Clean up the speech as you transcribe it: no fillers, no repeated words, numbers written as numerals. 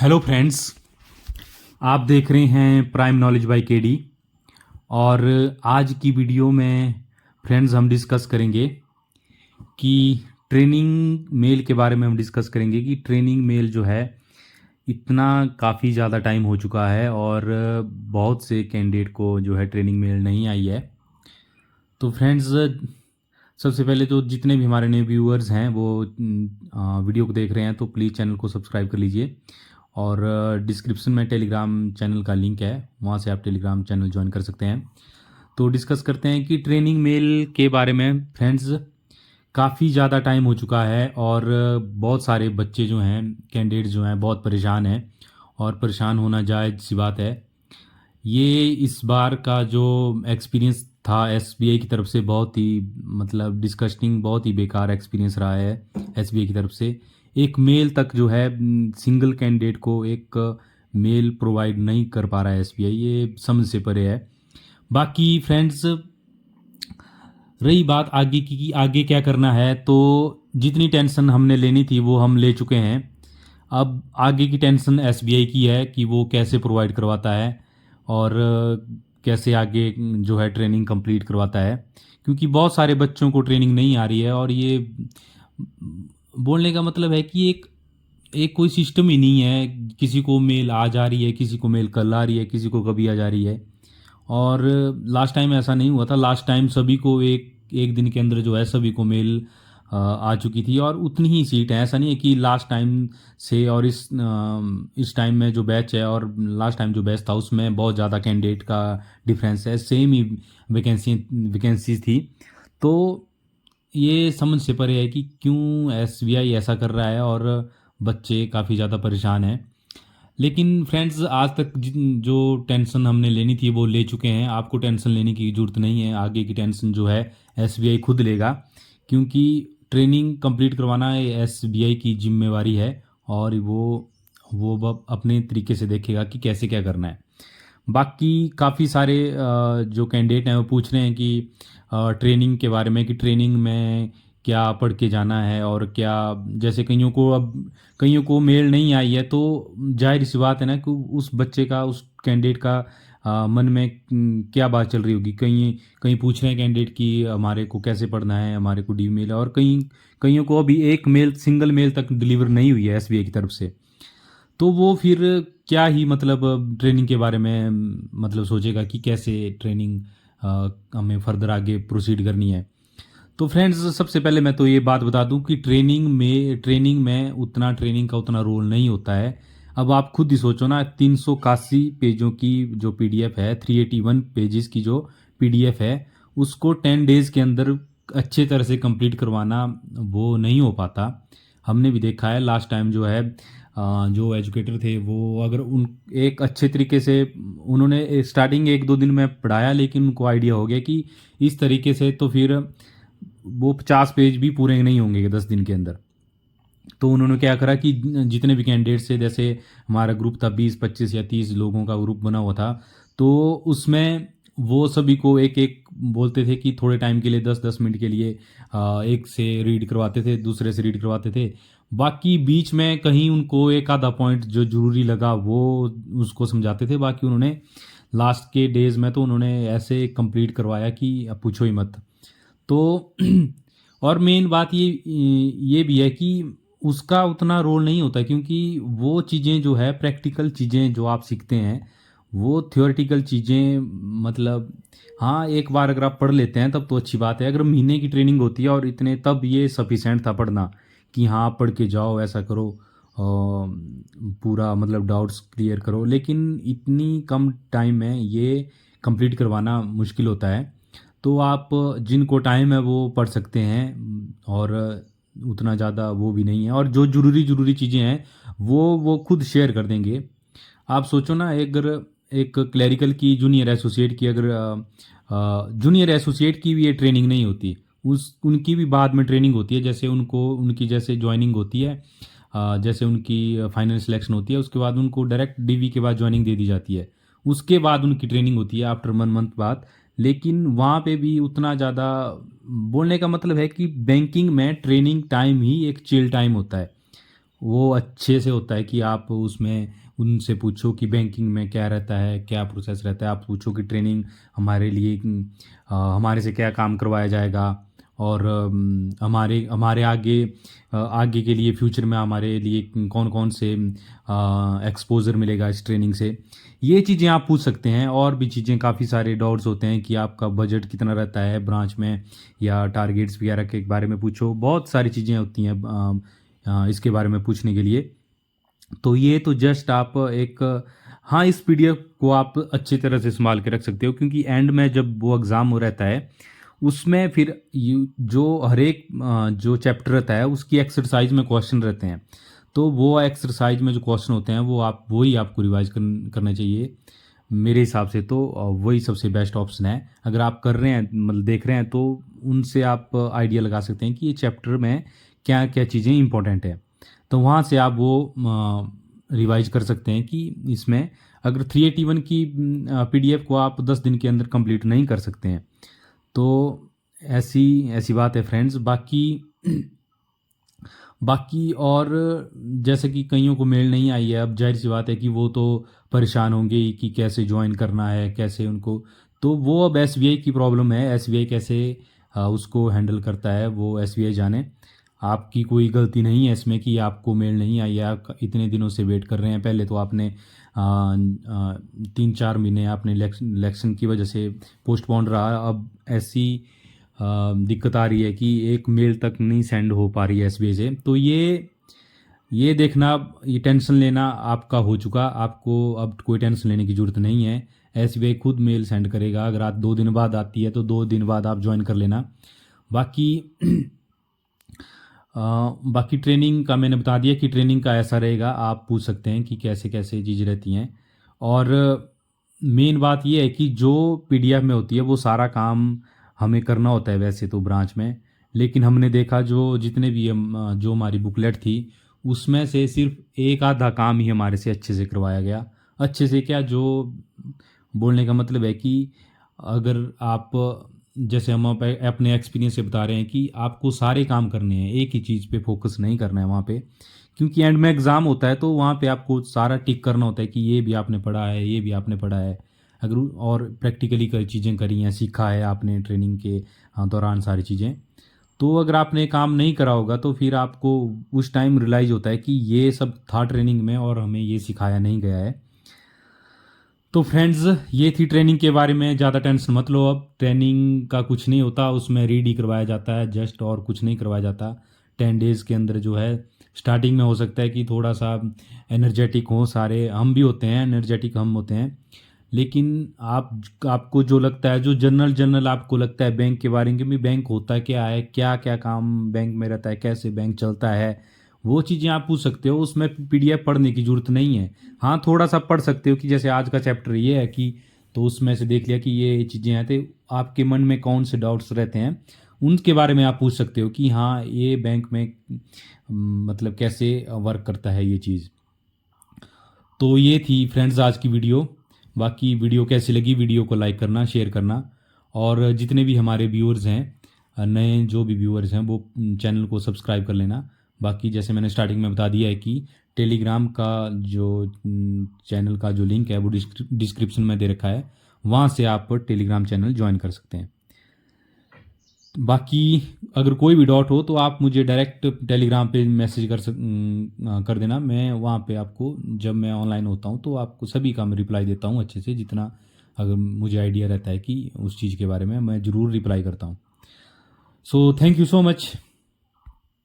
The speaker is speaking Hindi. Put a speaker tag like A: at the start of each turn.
A: हेलो फ्रेंड्स, आप देख रहे हैं प्राइम नॉलेज बाय केडी। और आज की वीडियो में फ्रेंड्स हम डिस्कस करेंगे कि ट्रेनिंग मेल के बारे में हम डिस्कस करेंगे कि ट्रेनिंग मेल जो है इतना काफ़ी ज़्यादा टाइम हो चुका है और बहुत से कैंडिडेट को जो है ट्रेनिंग मेल नहीं आई है। तो फ्रेंड्स, सबसे पहले तो जितने भी हमारे नए व्यूअर्स हैं वो वीडियो को देख रहे हैं तो प्लीज़ चैनल को सब्सक्राइब कर लीजिए। और डिस्क्रिप्शन में टेलीग्राम चैनल का लिंक है, वहाँ से आप टेलीग्राम चैनल ज्वाइन कर सकते हैं। तो डिस्कस करते हैं कि ट्रेनिंग मेल के बारे में। फ्रेंड्स, काफ़ी ज़्यादा टाइम हो चुका है और बहुत सारे बच्चे जो हैं, कैंडिडेट जो हैं, बहुत परेशान हैं और परेशान होना जायज़ सी बात है। ये इस बार का जो एक्सपीरियंस था एसबीआई की तरफ से बहुत ही मतलब डिस्कस्टिंग, बहुत ही बेकार एक्सपीरियंस रहा है एसबीआई की तरफ से। एक मेल तक जो है सिंगल कैंडिडेट को एक मेल प्रोवाइड नहीं कर पा रहा है एसबीआई, ये समझ से परे है। बाकी फ्रेंड्स, रही बात आगे की कि आगे क्या करना है, तो जितनी टेंशन हमने लेनी थी वो हम ले चुके हैं। अब आगे की टेंशन एसबीआई की है कि वो कैसे प्रोवाइड करवाता है और कैसे आगे जो है ट्रेनिंग कंप्लीट करवाता है, क्योंकि बहुत सारे बच्चों को ट्रेनिंग नहीं आ रही है। और ये बोलने का मतलब है कि एक एक कोई सिस्टम ही नहीं है। किसी को मेल आज आ रही है, किसी को मेल कल आ रही है, किसी को कभी आ जा रही है। और लास्ट टाइम ऐसा नहीं हुआ था। लास्ट टाइम सभी को एक एक दिन के अंदर जो है सभी को मेल आ चुकी थी और उतनी ही सीट है। ऐसा नहीं है कि लास्ट टाइम से और इस टाइम में जो बैच है और लास्ट टाइम जो बैच था उसमें बहुत ज़्यादा कैंडिडेट का डिफरेंस है, सेम ही वैकेंसीज थी। तो ये समझ से परे है कि क्यों एसबीआई ऐसा कर रहा है और बच्चे काफ़ी ज़्यादा परेशान हैं। लेकिन फ्रेंड्स, आज तक जो टेंशन हमने लेनी थी वो ले चुके हैं। आपको टेंशन लेने की ज़रूरत नहीं है। आगे की टेंशन जो है एसबीआई खुद लेगा, क्योंकि ट्रेनिंग कंप्लीट करवाना एसबीआई की जिम्मेवारी है और वो अपने तरीके से देखेगा कि कैसे क्या करना है। बाकी काफ़ी सारे जो कैंडिडेट हैं वो पूछ रहे हैं कि ट्रेनिंग के बारे में, कि ट्रेनिंग में क्या पढ़ के जाना है और क्या। जैसे कईयों को मेल नहीं आई है, तो जाहिर सी बात है ना कि उस बच्चे का, उस कैंडिडेट का मन में क्या बात चल रही होगी। कहीं कहीं पूछ रहे हैं कैंडिडेट कि हमारे को कैसे पढ़ना है, हमारे को डी मेल है। और कईयों को अभी एक मेल, सिंगल मेल तक डिलीवर नहीं हुई है एसबीआई की तरफ से। तो वो फिर क्या ही मतलब ट्रेनिंग के बारे में मतलब सोचेगा कि कैसे ट्रेनिंग हमें फर्दर आगे प्रोसीड करनी है। तो फ्रेंड्स, सबसे पहले मैं तो ये बात बता दूं कि ट्रेनिंग में उतना ट्रेनिंग का उतना रोल नहीं होता है। अब आप खुद ही सोचो ना, 381 पेजों की जो पीडीएफ है, 381 पेजेस की जो पीडीएफ है, उसको 10 डेज के अंदर अच्छे तरह से कंप्लीट करवाना वो नहीं हो पाता। हमने भी देखा है लास्ट टाइम जो है जो एजुकेटर थे वो अगर उन एक अच्छे तरीके से उन्होंने स्टार्टिंग 1-2 दिन में पढ़ाया, लेकिन उनको आइडिया हो गया कि इस तरीके से तो फिर वो 50 पेज भी पूरे नहीं होंगे 10 दिन के अंदर। तो उन्होंने क्या करा कि जितने भी कैंडिडेट थे, जैसे हमारा ग्रुप था 20, 25 या 30 लोगों का ग्रुप बना हुआ था, तो उसमें वो सभी को एक एक बोलते थे कि थोड़े टाइम के लिए 10-10 मिनट के लिए एक से रीड करवाते थे, दूसरे से रीड करवाते थे। बाकी बीच में कहीं उनको एक आधा पॉइंट जो जरूरी लगा वो उसको समझाते थे। बाकी उन्होंने लास्ट के डेज में तो उन्होंने ऐसे कंप्लीट करवाया कि अब पूछो ही मत। तो और मेन बात ये भी है कि उसका उतना रोल नहीं होता, क्योंकि वो चीज़ें जो है, प्रैक्टिकल चीज़ें जो आप सीखते हैं, वो थियोरेटिकल चीज़ें मतलब हाँ, एक बार अगर आप पढ़ लेते हैं तब तो अच्छी बात है। अगर महीने की ट्रेनिंग होती है और इतने, तब ये सफिशेंट था पढ़ना कि हाँ आप पढ़ के जाओ, ऐसा करो पूरा मतलब डाउट्स क्लियर करो। लेकिन इतनी कम टाइम में ये कंप्लीट करवाना मुश्किल होता है। तो आप जिनको टाइम है वो पढ़ सकते हैं और उतना ज़्यादा वो भी नहीं है। और जो ज़रूरी ज़रूरी चीज़ें हैं वो खुद शेयर कर देंगे। आप सोचो ना, अगर एक क्लरिकल की जूनियर एसोसिएट की, अगर जूनियर एसोसिएट की भी ये ट्रेनिंग नहीं होती, उस उनकी भी बाद में ट्रेनिंग होती है। जैसे उनको उनकी जैसे ज्वाइनिंग होती है, जैसे उनकी फाइनल सिलेक्शन होती है, उसके बाद उनको डायरेक्ट डीवी के बाद ज्वाइनिंग दे दी जाती है। उसके बाद उनकी ट्रेनिंग होती है आफ्टर 1 मंथ बाद। लेकिन वहाँ पे भी उतना ज़्यादा, बोलने का मतलब है कि बैंकिंग में ट्रेनिंग टाइम ही एक चिल टाइम होता है। वो अच्छे से होता है कि आप उसमें उनसे पूछो कि बैंकिंग में क्या रहता है, क्या प्रोसेस रहता है। आप पूछो कि ट्रेनिंग हमारे लिए हमारे से क्या काम करवाया जाएगा, और हमारे हमारे आगे के लिए फ्यूचर में हमारे लिए कौन कौन से एक्सपोजर मिलेगा इस ट्रेनिंग से। ये चीज़ें आप पूछ सकते हैं। और भी चीज़ें, काफ़ी सारे डाउट्स होते हैं कि आपका बजट कितना रहता है ब्रांच में, या टारगेट्स वगैरह के बारे में पूछो। बहुत सारी चीज़ें होती हैं इसके बारे में पूछने के लिए। तो ये तो जस्ट आप एक, हाँ, इस पीडीएफ को आप अच्छी तरह से संभाल के रख सकते हो, क्योंकि एंड में जब वो एग्ज़ाम हो रहता है उसमें फिर जो हर एक जो चैप्टर रहता है उसकी एक्सरसाइज में क्वेश्चन रहते हैं। तो वो एक्सरसाइज में जो क्वेश्चन होते हैं वही आपको रिवाइज करना चाहिए मेरे हिसाब से। तो वही सबसे बेस्ट ऑप्शन है। अगर आप कर रहे हैं, मतलब देख रहे हैं, तो उनसे आप आइडिया लगा सकते हैं कि ये चैप्टर में क्या क्या चीज़ें इंपॉर्टेंट है। तो वहाँ से आप वो रिवाइज कर सकते हैं कि इसमें अगर 381 की पीडीएफ को आप 10 दिन के अंदर कंप्लीट नहीं कर सकते हैं, तो ऐसी ऐसी बात है फ्रेंड्स। बाकी और जैसे कि कईयों को मेल नहीं आई है, अब जाहिर सी बात है कि वो तो परेशान होंगे ही कि कैसे ज्वाइन करना है, कैसे उनको। तो वो अब एसबीआई की प्रॉब्लम है, एसबीआई कैसे उसको हैंडल करता है वो एसबीआई जाने। आपकी कोई गलती नहीं है इसमें कि आपको मेल नहीं आई है, आप इतने दिनों से वेट कर रहे हैं। पहले तो आपने 3-4 महीने आपने इलेक्शन की वजह से पोस्टपोन रहा। अब ऐसी दिक्कत आ रही है कि एक मेल तक नहीं सेंड हो पा रही है एसबीआई से। तो ये देखना, ये टेंशन लेना आपका हो चुका। आपको अब कोई टेंशन लेने की ज़रूरत नहीं है। एसबीआई खुद मेल सेंड करेगा। अगर आप 2 दिन बाद आती है तो 2 दिन बाद आप ज्वाइन कर लेना। बाकी बाकी ट्रेनिंग का मैंने बता दिया कि ट्रेनिंग का ऐसा रहेगा। आप पूछ सकते हैं कि कैसे कैसे चीज़ें रहती हैं। और मेन बात ये है कि जो पीडीएफ में होती है वो सारा काम हमें करना होता है वैसे तो ब्रांच में। लेकिन हमने देखा जो जितने भी जो हमारी बुकलेट थी उसमें से सिर्फ एक आधा काम ही हमारे से अच्छे से करवाया गया। अच्छे से क्या, जो बोलने का मतलब है कि अगर आप, जैसे हम अपने एक्सपीरियंस से बता रहे हैं कि आपको सारे काम करने हैं, एक ही चीज़ पे फोकस नहीं करना है वहाँ पे। क्योंकि एंड में एग्ज़ाम होता है तो वहाँ पे आपको सारा टिक करना होता है कि ये भी आपने पढ़ा है, ये भी आपने पढ़ा है। अगर और प्रैक्टिकली कई चीज़ें करी हैं, सीखा है आपने ट्रेनिंग के दौरान सारी चीज़ें। तो अगर आपने काम नहीं करा होगा तो फिर आपको उस टाइम रियलाइज़ होता है कि ये सब था ट्रेनिंग में और हमें ये सिखाया नहीं गया है। तो फ्रेंड्स, ये थी ट्रेनिंग के बारे में। ज़्यादा टेंशन मत लो। अब ट्रेनिंग का कुछ नहीं होता, उसमें रीड ही करवाया जाता है जस्ट, और कुछ नहीं करवाया जाता। 10 डेज़ के अंदर जो है, स्टार्टिंग में हो सकता है कि थोड़ा सा एनर्जेटिक हो, सारे हम भी होते हैं एनर्जेटिक, हम होते हैं। लेकिन आपको जो लगता है, जो जनरल जनरल आपको लगता है बैंक के बारे में, बैंक होता क्या है, क्या क्या काम बैंक में रहता है, कैसे बैंक चलता है, वो चीज़ें आप पूछ सकते हो। उसमें पीडीएफ पढ़ने की ज़रूरत नहीं है। हाँ, थोड़ा सा पढ़ सकते हो कि जैसे आज का चैप्टर ये है कि, तो उसमें से देख लिया कि ये चीज़ें हैं, तो आपके मन में कौन से डाउट्स रहते हैं उनके बारे में आप पूछ सकते हो कि हाँ, ये बैंक में मतलब कैसे वर्क करता है ये चीज़। तो ये थी फ्रेंड्स आज की वीडियो। बाकी वीडियो कैसी लगी, वीडियो को लाइक करना, शेयर करना। और जितने भी हमारे व्यूअर्स हैं, नए जो भी व्यूअर्स हैं, वो चैनल को सब्सक्राइब कर लेना। बाकी जैसे मैंने स्टार्टिंग में बता दिया है कि टेलीग्राम का जो चैनल का जो लिंक है वो डिस्क्रिप्शन में दे रखा है, वहाँ से आप टेलीग्राम चैनल ज्वाइन कर सकते हैं। बाकी अगर कोई भी डाउट हो तो आप मुझे डायरेक्ट टेलीग्राम पे मैसेज कर देना। मैं वहाँ पे आपको, जब मैं ऑनलाइन होता हूँ तो आपको सभी का मैं रिप्लाई देता हूँ अच्छे से, जितना अगर मुझे आइडिया रहता है कि उस चीज़ के बारे में, मैं ज़रूर रिप्लाई करता हूँ। So thank you so much.